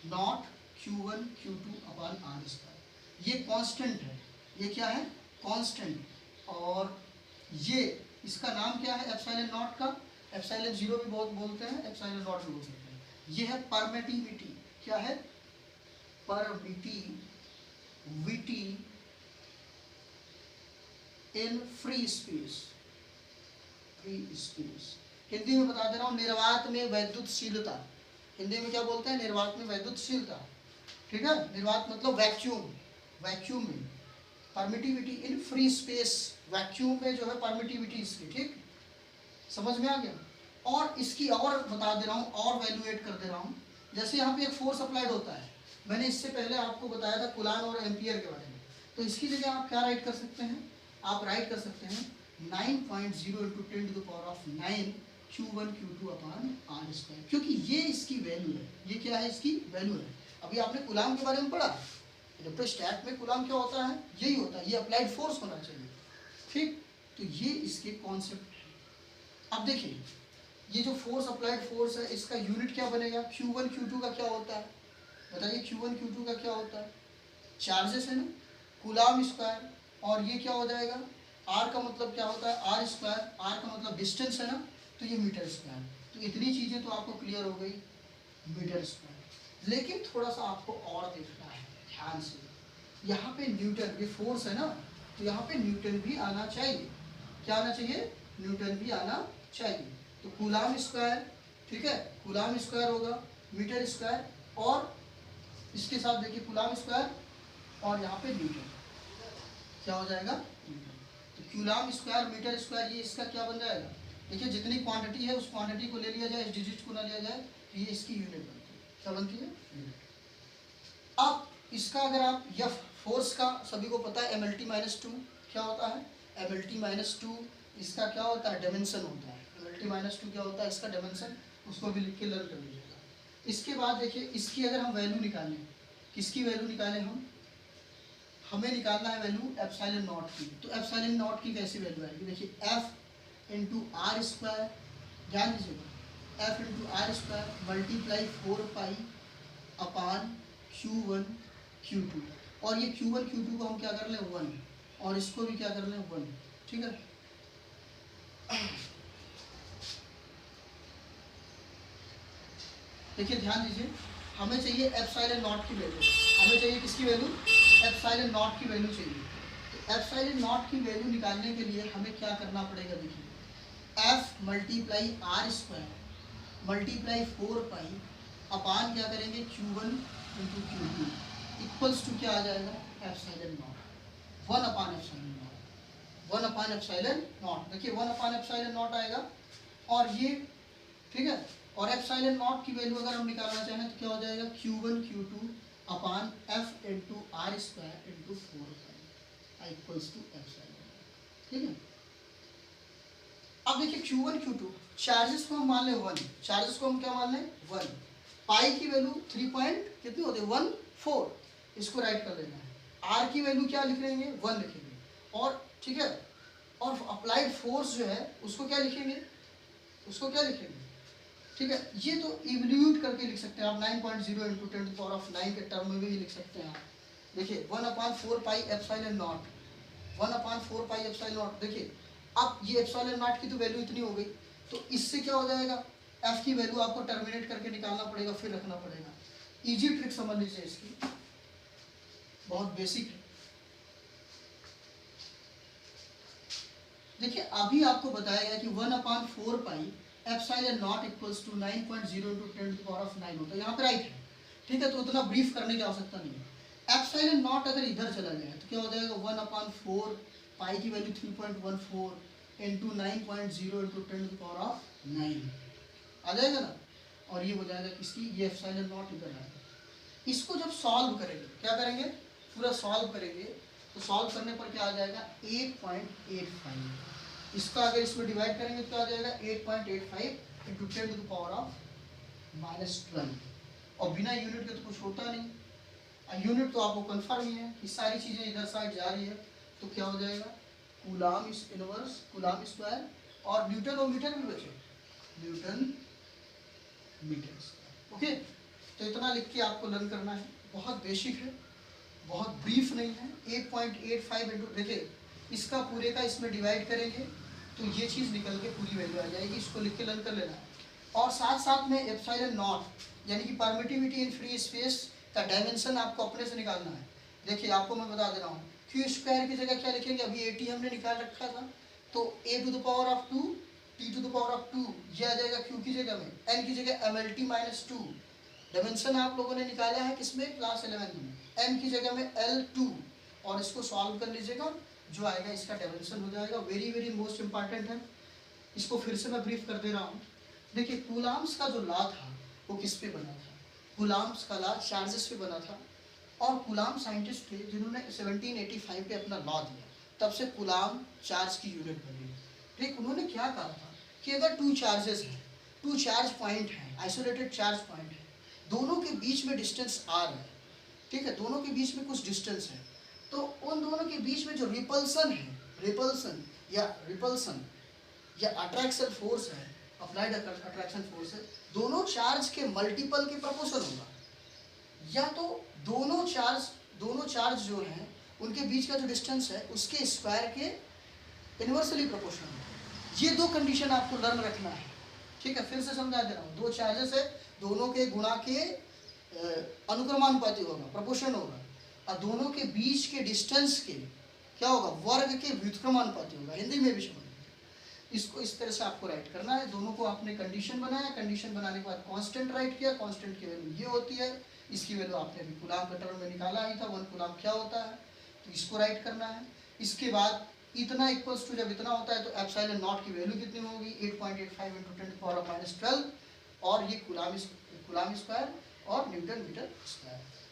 Speaker 1: naught Q1 Q2 upon r square. ये कांस्टेंट है, ये क्या है? कांस्टेंट। और ये इसका नाम क्या है? एप्सिलॉन नॉट का, एप्सिलॉन 0 भी बहुत बोलते हैं, एप्सिलॉन नॉट भी बोल सकते हैं। ये है परमिटिविटी। क्या है? Permittivity in free space. Free space Hindi में बता दे रहा हूँ, निर्वात में वैद्युतशीलता। हिंदी में क्या बोलते हैं? निर्वात में वैद्युतशीलता। ठीक है, निर्वात मतलब वैक्यूम, वैक्यूम में permittivity in free space, vacuum में जो है परमिटिविटी इसकी। ठीक, समझ में आ गया। और इसकी और बता दे रहा हूँ, और वैल्यूएट कर दे रहा हूँ। जैसे यहाँ पे एक फोर्स अप्लाइड होता है, मैंने इससे पहले आपको बताया था कुलान और एम्पियर के बारे में, तो इसकी जगह आप क्या राइट कर सकते हैं? आप राइट कर सकते हैं 9.0 × 10⁹ Q1 Q2 upon r square, क्योंकि ये इसकी वैल्यू है। ये क्या है? इसकी वैल्यू है। अभी आपने कुलाम के बारे में पढ़ा, इलेक्ट्रोस्टैट में कुलाम क्या होता है? यही होता है, ये अप्लाइड फोर्स होना चाहिए। ठीक, तो ये इसके कॉन्सेप्ट है। अब देखिए ये जो फोर्स अप्लाइड फोर्स है इसका यूनिट क्या बनेगा? Q1 Q2 का क्या होता है? बताइए, Q1 Q2 का क्या होता है? चार्जेस है ना, कूलाम स्क्वायर। और ये क्या हो जाएगा? R का मतलब क्या होता है? R square. R का मतलब डिस्टेंस है ना, तो ये मीटर स्क्वायर। तो इतनी चीज़ें तो आपको क्लियर हो गई, मीटर स्क्वायर। लेकिन थोड़ा सा आपको और देखना है ध्यान से। यहाँ पे न्यूटन, ये फोर्स है ना, तो यहाँ पे न्यूटन भी आना चाहिए। क्या आना चाहिए? न्यूटन भी आना चाहिए। तो कूलाम स्क्वायर, ठीक है, कूलाम स्क्वायर होगा, मीटर स्क्वायर, और इसके साथ देखिए कूलाम स्क्वायर, और यहाँ पे न्यूटन क्या हो जाएगा? तो कूलाम स्क्वायर मीटर स्क्वायर, ये इसका क्या बन जाएगा? देखिए जितनी क्वांटिटी है उस क्वांटिटी को ले लिया जाए, इस डिजिट को ना लिया जाए, तो ये इसकी यूनिट बनती है। क्या बनती है? यूनिट। अब इसका अगर आप यह फोर्स का सभी को पता है MLT-2 क्या होता है? MLT-2 इसका क्या होता है? डायमेंशन होता है। MLT-2 क्या होता है? इसका डायमेंशन। उसको भी लिख के लर्न कर लीजिएगा। इसके बाद देखिए इसकी अगर हम वैल्यू निकालें, किसकी वैल्यू निकालें हम? हमें निकालना है वैल्यू एप्सिलॉन नॉट की। तो एप्सिलॉन नॉट की कैसी वैल्यू आएगी? देखिए F इंटू आर स्क्वायर, ध्यान दीजिएगा, F into r square multiply 4 pi upon Q1 Q2। और ये Q1 Q2 को हम क्या कर लें? 1, और इसको भी क्या कर लें? 1। ठीक है, देखिए ध्यान दीजिए, हमें चाहिए एप्सिलॉन नॉट की वैल्यू। हमें चाहिए किसकी वैल्यू? एप्सिलॉन नॉट की वैल्यू चाहिए। तो एप्सिलॉन नॉट की वैल्यू निकालने के लिए हमें क्या करना पड़ेगा? देखिए F multiply r square multiply 4 pi upon क्या करेंगे? Q1 into Q2 equals to क्या आ जाएगा? Epsilon not, 1 upon epsilon not, 1 upon epsilon not. देखिए 1 अपान एप्सिलॉन नॉट आएगा, और ये, ठीक है, और एप्सिलॉन नॉट की वैल्यू अगर हम निकालना चाहें तो क्या हो जाएगा? Q1 Q2 upon F into r square into 4 pi equals to epsilon. ठीक है, अब देखिए Q1 Q2 चार्जेस को हम मान लें 1, चार्जेस को हम क्या मान लें 1, पाई की वैल्यू 3 पॉइंट कितनी होती है 14, इसको राइट कर लेना है। आर की वैल्यू क्या लिख लेंगे 1 लिखेंगे, और ठीक है, और अप्लाइड फोर्स जो है उसको क्या लिखेंगे, उसको क्या लिखेंगे, ठीक है। ये तो इवल्यूट करके लिख सकते हैं आप 9.0 इंटू 10⁻9 के टर्म में भी लिख सकते हैं आप। देखिए 1/4 pi epsilon not, 1/4 pi epsilon not. देखिए अब ये एप्सिलॉन नॉट की तो वैल्यू इतनी हो गई, तो इससे क्या हो जाएगा, एफ की वैल्यू आपको टर्मिनेट करके निकालना पड़ेगा, फिर रखना पड़ेगा। इजी ट्रिक समझ लीजिए इसकी, बहुत बेसिक है। देखिए अभी आपको बताया गया कि 1/4 pi epsilon naught equals to 9.0 into 10⁻9 होता है, यहाँ पे राइट है, ठीक है, तो उतना ब्रीफ करने की आवश्यकता नहीं है। एप्सिलॉन नॉट अगर इधर चला गया तो क्या हो जाएगा 1/4 पाई की वैल्यू 3.14 इंटू 9.0 इंटू 10⁻9 आ जाएगा ना, और ये हो जाएगा किसकी, ये एप्सिलॉन नॉट इधर आएगा। इसको जब सॉल्व करेंगे, क्या करेंगे, पूरा सॉल्व करेंगे, तो सॉल्व करने पर क्या आ जाएगा 8.85। इसका अगर इसमें डिवाइड करेंगे तो आ जाएगा 8.85 इंटू 10⁻⁻12, और बिना यूनिट के तो कुछ होता नहीं। यूनिट तो आपको कन्फर्म ही है कि सारी चीज़ें इधर साइड जा रही है, तो क्या हो जाएगा कूलाम इनवर्स कूलाम स्क्वायर, और न्यूटन और मीटर भी बचे, न्यूटन मीटर स्क्वायर। ओके, तो इतना लिख के आपको लर्न करना है, बहुत बेसिक है, बहुत ब्रीफ नहीं है। 8.85 इंटू, देखिए इसका पूरे का इसमें डिवाइड करेंगे तो ये चीज़ निकल के पूरी वैल्यू आ जाएगी, इसको लिख के लर्न कर लेना है। और साथ साथ में एप्सिलॉन नॉट यानी कि परमिटिविटी इन फ्री स्पेस का डायमेंशन आपको अपने से निकालना है। देखिए आपको मैं बता दे रहा हूँ, क्यू स्क्वायर की जगह क्या लिखेंगे, अभी 80 हमने निकाल रखा था, तो a⁻2 t⁻2 ये आ जाएगा क्यू की जगह में, n की जगह mlt-2। डायमेंशन आप लोगों ने निकाला है किसमें, क्लास 11 में, m की जगह में l2, और इसको सॉल्व कर लीजिएगा, जो आएगा इसका डायमेंशन हो जाएगा। वेरी वेरी मोस्ट इंपॉर्टेंट है, इसको फिर से मैं ब्रीफ कर दे रहा हूँ। देखिए कूलाम्स का जो लॉ था वो किस पे बना था, कूलाम्स का लॉ चार्जेस पे बना था, और कूलाम साइंटिस्ट थे जिन्होंने 1785 पे अपना लॉ दिया, तब से कूलाम चार्ज की यूनिट बनी। ठीक, उन्होंने क्या कहा था कि अगर 2 चार्जेस हैं, 2 चार्ज पॉइंट हैं, आइसोलेटेड चार्ज पॉइंट है, दोनों के बीच में डिस्टेंस आर है, ठीक है, दोनों के बीच में कुछ डिस्टेंस है, तो उन दोनों के बीच में जो रिपल्सन है, रिपल्सन या अट्रैक्शन फोर्स है, अप्लाइड अट्रैक्शन फोर्स है, दोनों चार्ज के मल्टीपल के प्रोपोर्शनल होगा, या तो दोनों चार्ज जो हैं उनके बीच का जो डिस्टेंस है उसके स्क्वायर के इन्वर्सली प्रोपोर्शनल होगा। ये दो कंडीशन आपको लर्न रखना है, ठीक है। फिर से समझा दे रहा हूँ, दो चार्जेस है, दोनों के गुणा के अनुक्रमानुपाती होगा, प्रोपोर्शन होगा, और दोनों के बीच के डिस्टेंस के क्या होगा, वर्ग के व्युत्क्रमानुपाती होगा, हिंदी में भी समझ। इसको इस तरह से आपको राइट करना है। दोनों को आपने कंडीशन बनाया, कंडीशन बनाने के बाद कांस्टेंट राइट किया, कांस्टेंट की वैल्यू ये होती है, इसकी वैल्यू आपने अभी कूलाम के टर्म में निकाला ही था, 1 कूलाम क्या होता है, तो इसको राइट करना है। इसके बाद इतना इक्वल्स टू, जब इतना होता है तो एप्सिलॉन नॉट की वैल्यू कितनी होगी, 8.85 इंटू 10⁻⁻12, और ये कूलाम स्क्वायर और न्यूटन मीटर स्क्वायर।